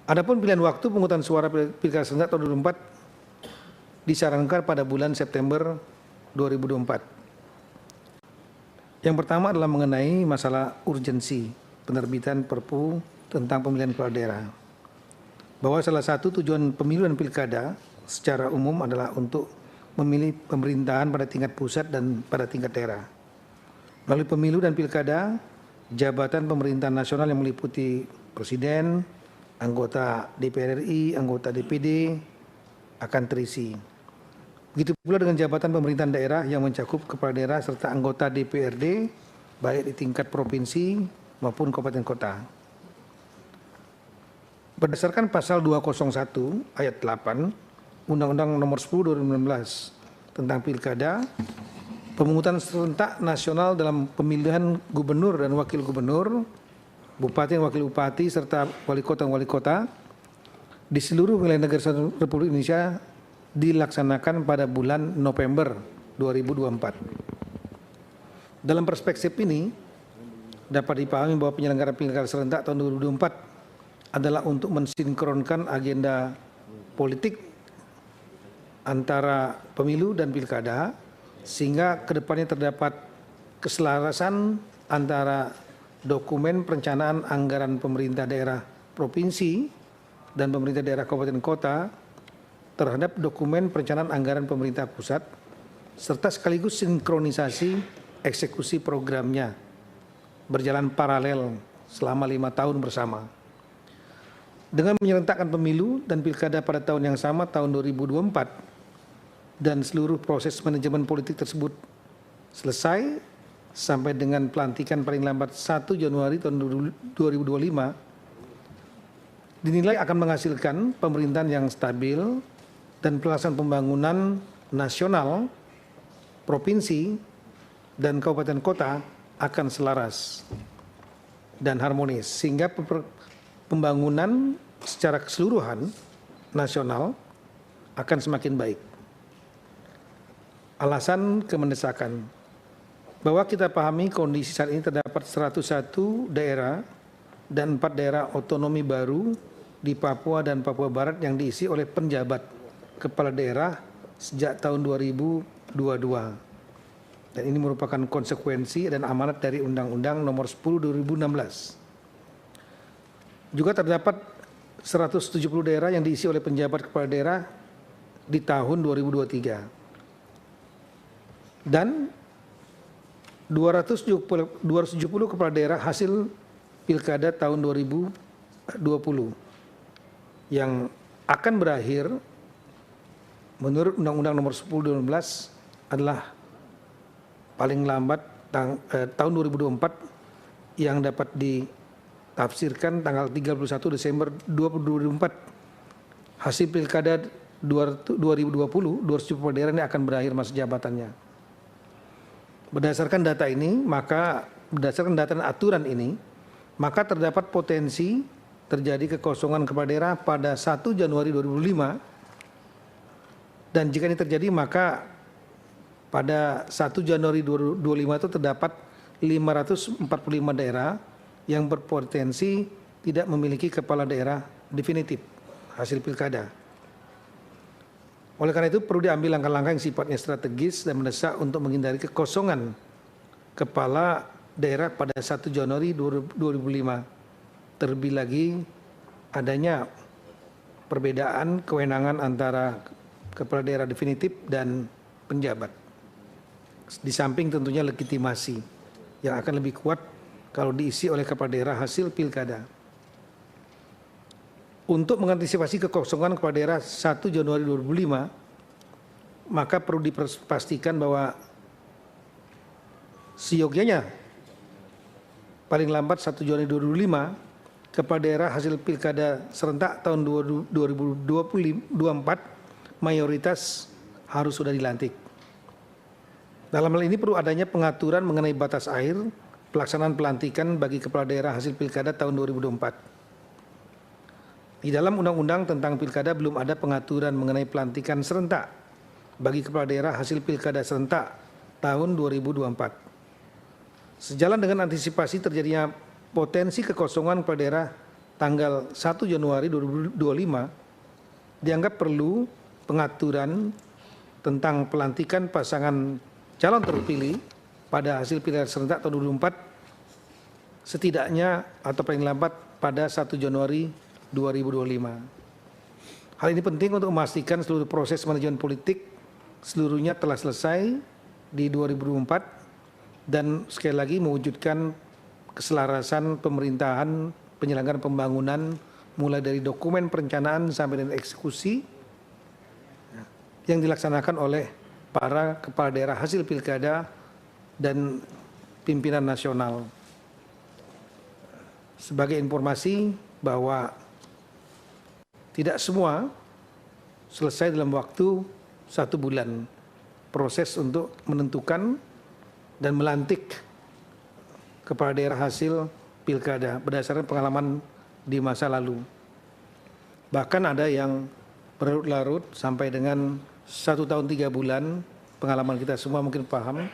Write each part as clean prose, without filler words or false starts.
Adapun pilihan waktu pemungutan suara Pilkada serentak tahun 2024 disarankan pada bulan September 2024. Yang pertama adalah mengenai masalah urgensi penerbitan Perpu tentang pemilihan kepala daerah. Bahwa salah satu tujuan pemilu dan pilkada secara umum adalah untuk memilih pemerintahan pada tingkat pusat dan pada tingkat daerah. Melalui pemilu dan pilkada, jabatan pemerintahan nasional yang meliputi presiden, anggota DPR RI, anggota DPD akan terisi. Begitu pula dengan jabatan pemerintahan daerah yang mencakup kepala daerah serta anggota DPRD baik di tingkat provinsi maupun kabupaten kota. Berdasarkan pasal 201 ayat 8 Undang-Undang Nomor 10 2016 tentang Pilkada, pemungutan serentak nasional dalam pemilihan gubernur dan wakil gubernur, bupati dan wakil bupati serta wali kota di seluruh wilayah negara Republik Indonesia dilaksanakan pada bulan November 2024. Dalam perspektif ini dapat dipahami bahwa penyelenggaraan pilkada serentak tahun 2024 adalah untuk mensinkronkan agenda politik antara pemilu dan pilkada sehingga kedepannya terdapat keselarasan antara dokumen perencanaan anggaran pemerintah daerah provinsi dan pemerintah daerah kabupaten kota terhadap dokumen perencanaan anggaran pemerintah pusat serta sekaligus sinkronisasi eksekusi programnya berjalan paralel selama 5 tahun bersama. Dengan menyerentakkan pemilu dan pilkada pada tahun yang sama tahun 2024 dan seluruh proses manajemen politik tersebut selesai sampai dengan pelantikan paling lambat 1 Januari tahun 2025 dinilai akan menghasilkan pemerintahan yang stabil dan pelaksanaan pembangunan nasional, provinsi, dan kabupaten kota akan selaras dan harmonis sehingga pembangunan secara keseluruhan nasional akan semakin baik. Alasan kemendesakan bahwa kita pahami kondisi saat ini terdapat 101 daerah dan 4 daerah otonomi baru di Papua dan Papua Barat yang diisi oleh penjabat kepala daerah sejak tahun 2022. Dan ini merupakan konsekuensi dan amanat dari Undang-Undang Nomor 10 2016. Juga terdapat 170 daerah yang diisi oleh penjabat kepala daerah di tahun 2023. Dan 270 kepala daerah hasil pilkada tahun 2020 yang akan berakhir menurut Undang-Undang Nomor 10 2016 adalah paling lambat tahun 2024 yang dapat ditafsirkan tanggal 31 Desember 2024. Hasil pilkada 2020, 270 daerah ini akan berakhir masa jabatannya. Berdasarkan data dan aturan ini, maka terdapat potensi terjadi kekosongan kepala daerah pada 1 Januari 2025. Dan jika ini terjadi maka pada 1 Januari 2025 itu terdapat 545 daerah yang berpotensi tidak memiliki kepala daerah definitif hasil pilkada. Oleh karena itu perlu diambil langkah-langkah yang sifatnya strategis dan mendesak untuk menghindari kekosongan kepala daerah pada 1 Januari 2005. Terlebih lagi adanya perbedaan kewenangan antara kepala daerah definitif dan penjabat. Di samping tentunya legitimasi yang akan lebih kuat kalau diisi oleh kepala daerah hasil pilkada. Untuk mengantisipasi kekosongan kepala daerah 1 Januari 2005, maka perlu dipastikan bahwa seyogyanya paling lambat 1 Januari 2025 kepala daerah hasil pilkada serentak tahun 2024 mayoritas harus sudah dilantik. Dalam hal ini perlu adanya pengaturan mengenai batas air pelaksanaan pelantikan bagi kepala daerah hasil pilkada tahun 2024. Di dalam undang-undang tentang pilkada belum ada pengaturan mengenai pelantikan serentak bagi kepala daerah hasil pilkada serentak tahun 2024. Sejalan dengan antisipasi terjadinya potensi kekosongan kepala daerah tanggal 1 Januari 2025 dianggap perlu pengaturan tentang pelantikan pasangan calon terpilih pada hasil pilihan serentak tahun 2024 setidaknya atau paling lambat pada 1 Januari 2025. Hal ini penting untuk memastikan seluruh proses manajemen politik seluruhnya telah selesai di 2024 dan sekali lagi mewujudkan keselarasan pemerintahan penyelenggaraan pembangunan mulai dari dokumen perencanaan sampai dengan eksekusi yang dilaksanakan oleh para kepala daerah hasil pilkada dan pimpinan nasional. Sebagai informasi bahwa tidak semua selesai dalam waktu 1 bulan proses untuk menentukan dan melantik kepala daerah hasil pilkada berdasarkan pengalaman di masa lalu. Bahkan ada yang berlarut-larut sampai dengan 1 tahun 3 bulan, pengalaman kita semua mungkin paham,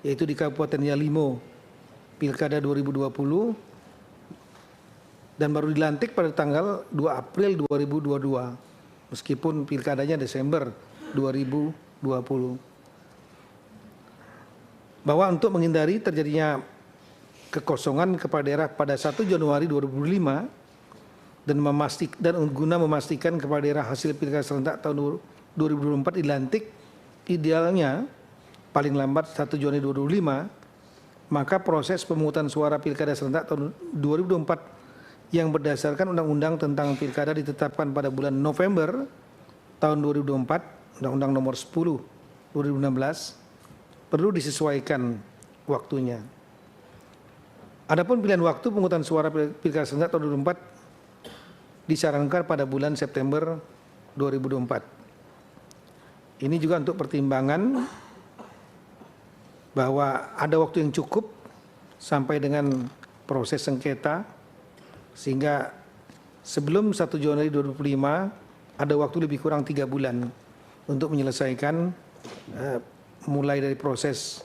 yaitu di Kabupaten Yalimo, Pilkada 2020, dan baru dilantik pada tanggal 2 April 2022, meskipun pilkadanya Desember 2020. Bahwa untuk menghindari terjadinya kekosongan kepala daerah pada 1 Januari 2025 dan guna memastikan kepala daerah hasil pilkada serentak tahun 2024 dilantik idealnya paling lambat 1 Januari 2025, maka proses pemungutan suara pilkada serentak tahun 2024 yang berdasarkan Undang-Undang tentang Pilkada ditetapkan pada bulan November tahun 2024, Undang-Undang Nomor 10 2016, perlu disesuaikan waktunya. Adapun pilihan waktu pemungutan suara pilkada serentak tahun 2024 disarankan pada bulan September 2024. Ini juga untuk pertimbangan bahwa ada waktu yang cukup sampai dengan proses sengketa, sehingga sebelum 1 Januari 2025 ada waktu lebih kurang 3 bulan untuk menyelesaikan mulai dari proses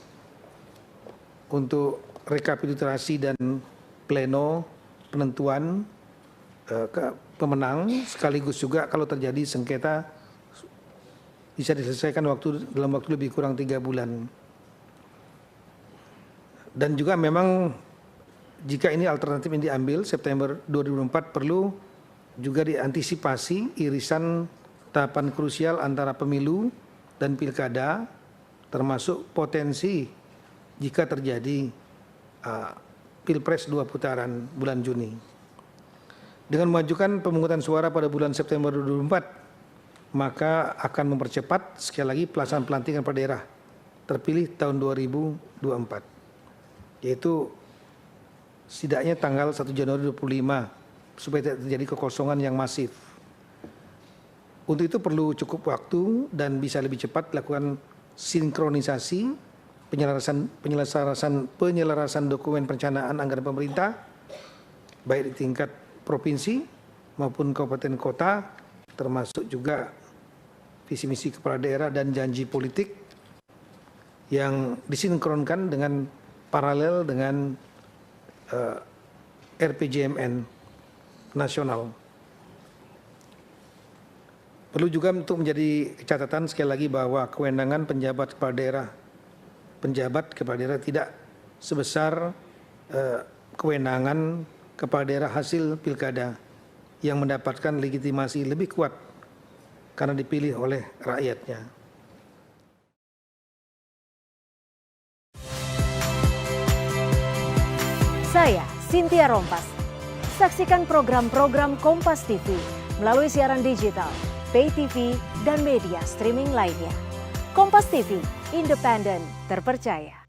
untuk rekapitulasi dan pleno penentuan pemenang, sekaligus juga kalau terjadi sengketa bisa diselesaikan dalam waktu lebih kurang 3 bulan. Dan juga memang jika ini alternatif yang diambil September 2024 perlu juga diantisipasi irisan tahapan krusial antara pemilu dan pilkada, termasuk potensi jika terjadi pilpres 2 putaran bulan Juni. Dengan memajukan pemungutan suara pada bulan September 2024, maka akan mempercepat sekali lagi pelaksanaan pelantikan pada daerah terpilih tahun 2024, yaitu setidaknya tanggal 1 Januari 2025 supaya tidak terjadi kekosongan yang masif. Untuk itu perlu cukup waktu dan bisa lebih cepat dilakukan sinkronisasi penyelarasan dokumen perencanaan anggaran pemerintah baik di tingkat provinsi maupun kabupaten kota, termasuk juga visi misi kepala daerah dan janji politik yang disinkronkan dengan paralel dengan RPJMN nasional. Perlu juga untuk menjadi catatan sekali lagi bahwa kewenangan penjabat kepala daerah tidak sebesar kewenangan kepala daerah hasil pilkada yang mendapatkan legitimasi lebih kuat karena dipilih oleh rakyatnya. Saya Cynthia Rompas. Saksikan program-program Kompas TV melalui siaran digital, pay TV, dan media streaming lainnya. Kompas TV, independen, terpercaya.